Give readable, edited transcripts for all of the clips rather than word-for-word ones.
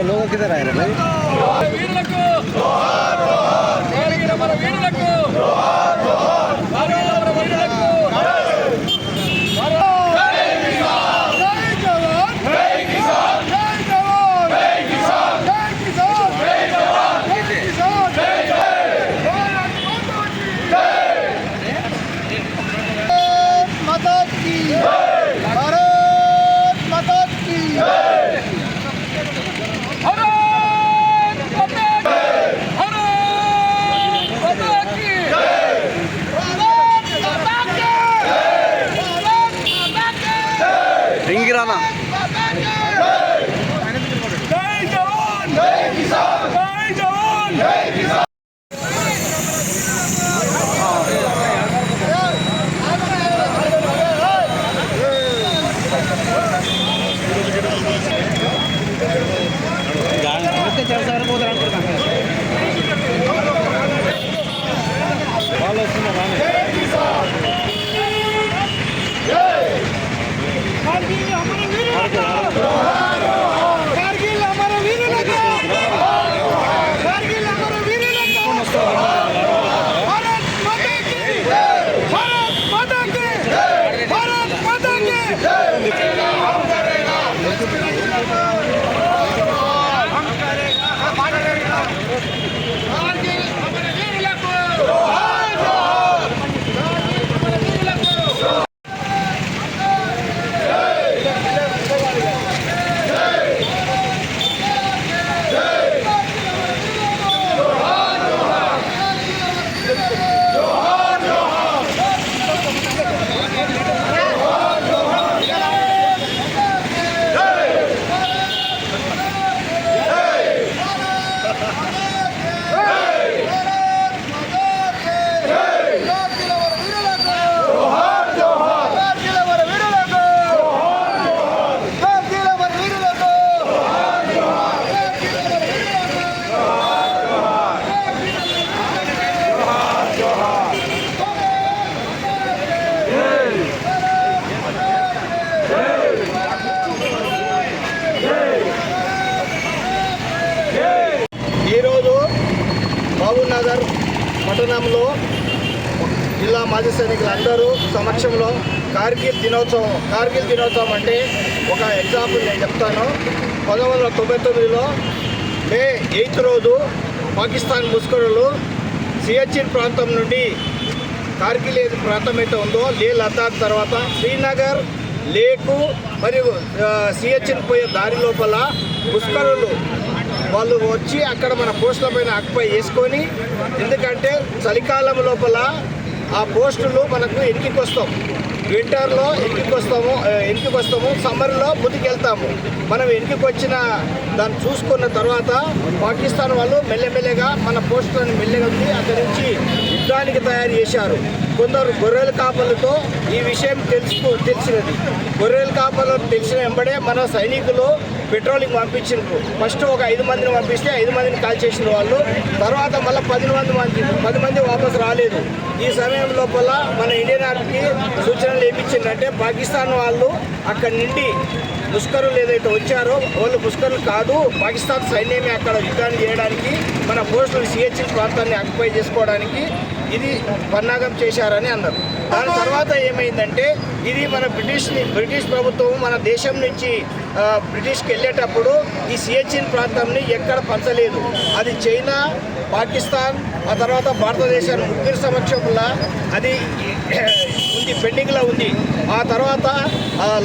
तो लोगों किधर आए भाई? రింగిరానా జై జవాన్ జై కిసాన్ జై జవాన్ జై కిసాన్ వాళ్ళు వస్తున్నారు మహబూబ్నగర్ పట్టణంలో జిల్లా మాజీ సైనికులందరూ సమక్షంలో కార్గిల్ దినోత్సవం అంటే ఒక ఎగ్జాంపుల్ నేను చెప్తాను. 1999లో మే 8 రోజు పాకిస్తాన్ ముస్కరులు సియాచిన్ ప్రాంతం నుండి కార్గిల్ ప్రాంతం అయితే ఉందో లే లద్దాఖ్ తర్వాత శ్రీనగర్ లేకు మరియు సియాచిన్ పోయే దారి లోపల ముస్కరులు వాళ్ళు వచ్చి అక్కడ మన పోస్టుల పైన ఆక్యుపై చేసుకొని, ఎందుకంటే చలికాలం లోపల ఆ పోస్టులు మనకు ఎన్నికకి వస్తాం, వింటర్లో ఎన్నికకి వస్తాము, సమ్మర్లో ముందుకెళ్తాము. మనం ఎన్నికకి వచ్చిన దాన్ని చూసుకున్న తర్వాత పాకిస్తాన్ వాళ్ళు మెల్లమెల్లగా మన పోస్టులను మెల్లగా అక్కడి నుంచి యుద్ధానికి తయారు చేశారు. కొందరు గొర్రెల కాపలతో ఈ విషయం తెలిసినది. గొర్రెల కాపలు తెలిసిన వెంబడే మన సైనికులు పెట్రోలింగ్ పంపించారు. ఫస్ట్ ఒక 5 మందిని పంపిస్తే 5 మందిని కాల్ చేసిన వాళ్ళు, తర్వాత మళ్ళీ 10 మంది వాపసు రాలేదు. ఈ సమయం లోపల మన ఇండియన్ ఆర్మీకి సూచనలు ఏమిచ్చిందంటే, పాకిస్తాన్ వాళ్ళు అక్కడి నుండి ముస్కరులు ఏదైతే వచ్చారో వాళ్ళు ముస్కరులు కాదు, పాకిస్తాన్ సైన్యమే అక్కడ యుద్ధాన్ని చేయడానికి మన పోస్టులు సియాచిన్ ప్రాంతాన్ని ఆక్యుపై చేసుకోవడానికి ఇది పన్నాగం చేశారని అన్నారు. దాని తర్వాత ఏమైందంటే, ఇది మన బ్రిటిష్ ప్రభుత్వం మన దేశం నుంచి బ్రిటిష్కి వెళ్ళేటప్పుడు ఈ సియాచిన్ ప్రాంతాన్ని ఎక్కడ పంచలేదు. అది చైనా, పాకిస్తాన్, ఆ తర్వాత భారతదేశాన్ని ముగ్గురు సమక్షంలో అది ఉంది, పెండింగ్లో ఉంది. ఆ తర్వాత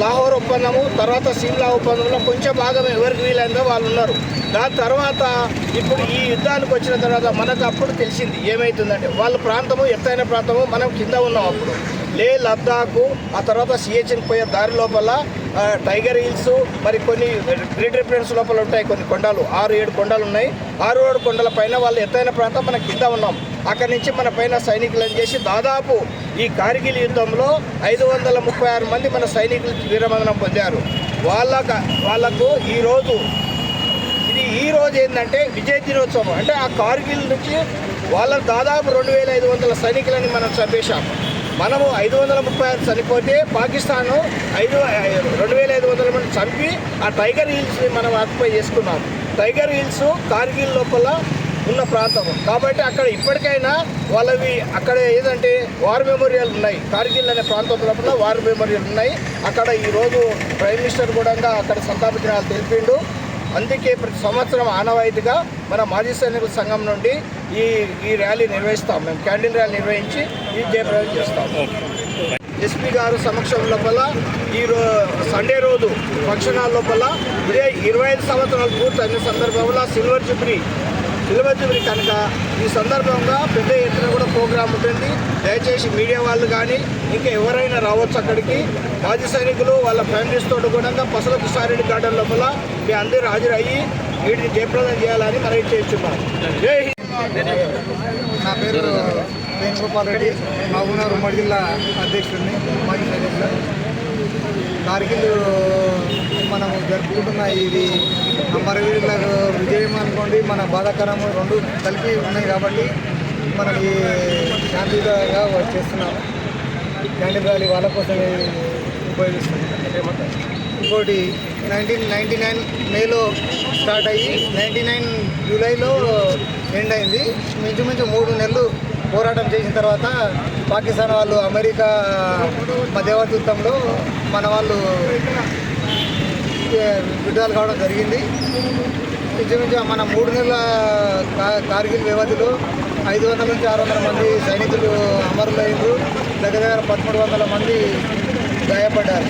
లాహోర్ ఒప్పందము, తర్వాత సిమ్లా ఒప్పందంలో కొంచెం భాగం ఎవరికి వీలైందో వాళ్ళు ఉన్నారు. దాని తర్వాత ఇప్పుడు ఈ యుద్ధానికి వచ్చిన తర్వాత మనకు అప్పుడు తెలిసింది ఏమవుతుందంటే, వాళ్ళ ప్రాంతము ఎత్తైన ప్రాంతము, మనం కింద ఉన్నాం. అప్పుడు లే లద్దాఖ్, ఆ తర్వాత సియాచిన్ పోయే దారి లోపల టైగర్ హిల్స్, మరి కొన్ని గ్రేట్ రిఫరెన్స్ లోపల ఉంటాయి కొన్ని కొండలు, 6-7 కొండలు ఉన్నాయి. 6-7 కొండల పైన వాళ్ళు ఎత్తైన ప్రాంతం మనం కింద ఉన్నాం. అక్కడి నుంచి మన పైన సైనికులను చేసి దాదాపు ఈ కార్గిల్ యుద్ధంలో 536 మంది మన సైనికులు వీరమరణం పొందారు. వాళ్ళకు ఈ రోజు ఏంటంటే విజయ దినోత్సవం. అంటే ఆ కార్గిల్ నుంచి వాళ్ళ దాదాపు 2500 సైనికులని మనం చంపేశాం. మనము 536 చనిపోతే పాకిస్తాను 2500 మంది చంపి ఆ టైగర్ హిల్స్ని మనం ఆక్యుపై చేసుకున్నాం. టైగర్ హిల్స్ కార్గిల్ లోపల ఉన్న ప్రాంతం కాబట్టి అక్కడ ఇప్పటికైనా వాళ్ళవి అక్కడ ఏదంటే వార్ మెమోరియల్ ఉన్నాయి. కార్గిల్ అనే ప్రాంతం లోపల వార్ మెమోరియల్ ఉన్నాయి. అక్కడ ఈరోజు ప్రైమ్ మినిస్టర్ కూడా అక్కడ సంతాప దినాలు తెలిపిండు. అందుకే ప్రతి సంవత్సరం ఆనవాయితీగా మన మాజీ సైనికుల సంఘం నుండి ఈ ర్యాలీ నిర్వహిస్తాం. మేము క్యాండిల్ ర్యాలీ నిర్వహించి ఈ జయప్రదం చేస్తాం. ఎస్పీ గారు సమక్షం లోపల సండే రోజు ఫంక్షన్ హాల్ లోపల 25 సంవత్సరాలు పూర్తయిన సందర్భంలో సిల్వర్ జూబ్లీ కనుక ఈ సందర్భంగా పెద్ద ఎత్తున కూడా ప్రోగ్రాం ఉంటుంది. దయచేసి మీడియా వాళ్ళు కానీ ఇంకా ఎవరైనా రావచ్చు. అక్కడికి మాజీ సైనికులు వాళ్ళ ఫ్యామిలీస్ తోటి కూడా పసల కిషారెడ్డి గార్డెన్ లోపల మీ అందరూ హాజరయ్యి వీటిని జయప్రదం చేయాలని మనం చేస్తున్నాం. జై హింద్. నా పేరు వేణుగోపాల్ రెడ్డి, మహబూబ్నగర్ ఉమ్మడి జిల్లా అధ్యక్షుడిని, మాజీ సైనికులు. కార్గిల్ మనము జరుపుకుంటున్న ఇది అమరవీరుల విజయం అనుకోండి, మన బాధాకరం రెండు కలిపి ఉన్నాయి కాబట్టి మనం ఈ శాంతిగా చేస్తున్నాము. క్యాండిల్ ర్యాలీ వాళ్ళ కోసమే ఉపయోగిస్తున్నాం. ఇంకోటి 1999 మేలో స్టార్ట్ అయ్యి 99 జూలైలో ఎండ్ అయింది. మించుమించు 3 నెలలు పోరాటం చేసిన తర్వాత పాకిస్తాన్ వాళ్ళు అమెరికా మధ్యవర్తిత్వంలో మన వాళ్ళు విడుదల కావడం జరిగింది. ఇంచుమించు మన 3 నెలల కార్గిల్ వ్యవధిలో 500 నుంచి 600 మంది సైనికులు అమరులయ్యారు. దగ్గర 1300 మంది గాయపడ్డారు.